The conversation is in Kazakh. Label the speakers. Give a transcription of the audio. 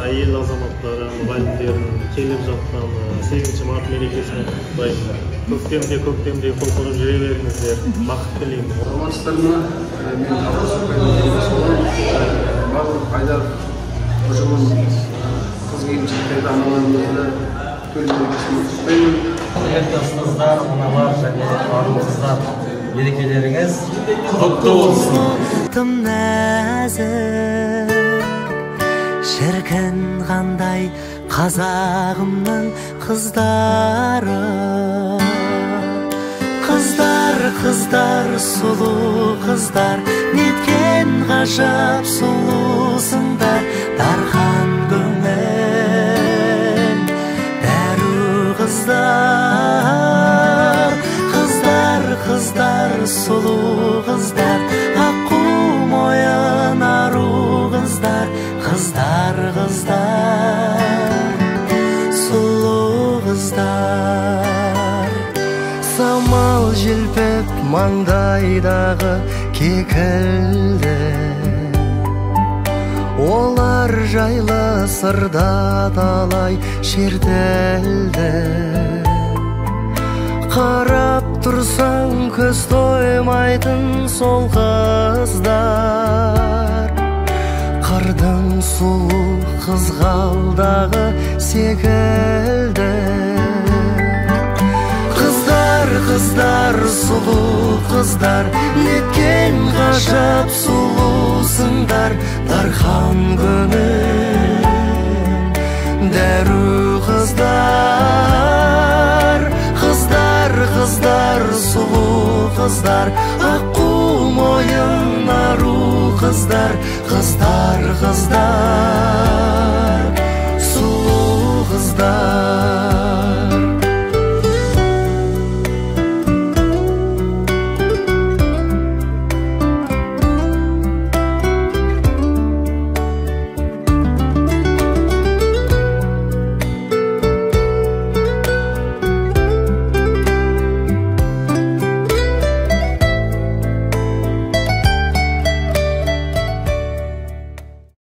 Speaker 1: айыл азаматтары, мұғалімдердің келіп жатқан 8 март мерекесімен құттықтаймын. Көктемде қол қойып жүре беріңіздер. Бақыт тілеймін.
Speaker 2: Азаматтарыма мен барлық Айдар ұжымын қыз-келіншектерді аналарымызды төл мерекесімен құттықтаймын.
Speaker 3: Құрметті ұстаздар, аналар және барлығыңыздар, мерекелеріңіз құтты болсын.
Speaker 4: Тым нәзік, шіркін қандай қазағымның қыздары. Қыздар, сұлу қыздар, неткен ғажап сұлусыңдар. Дархан көңіл, дәру қыздар. Қыздар, сұлу қыздар, аққу мойын ару қыздар. Қыздар, сұлу қыздар. Самал желпіп маңдайдағы кекілді, олар жайлы сырда талай шертілді. Қарап тұрсаң көз тоймайтын сол қыздар, қырдың сұлу қызғалдағы секілді. Қыздар, сұлу қыздар, неткен ғажап сұлусыңдар. Дархан көңіл, дәру қыздар. Қыздар, сұлу қыздар, аққу мойын ару қыздар. Қыздар,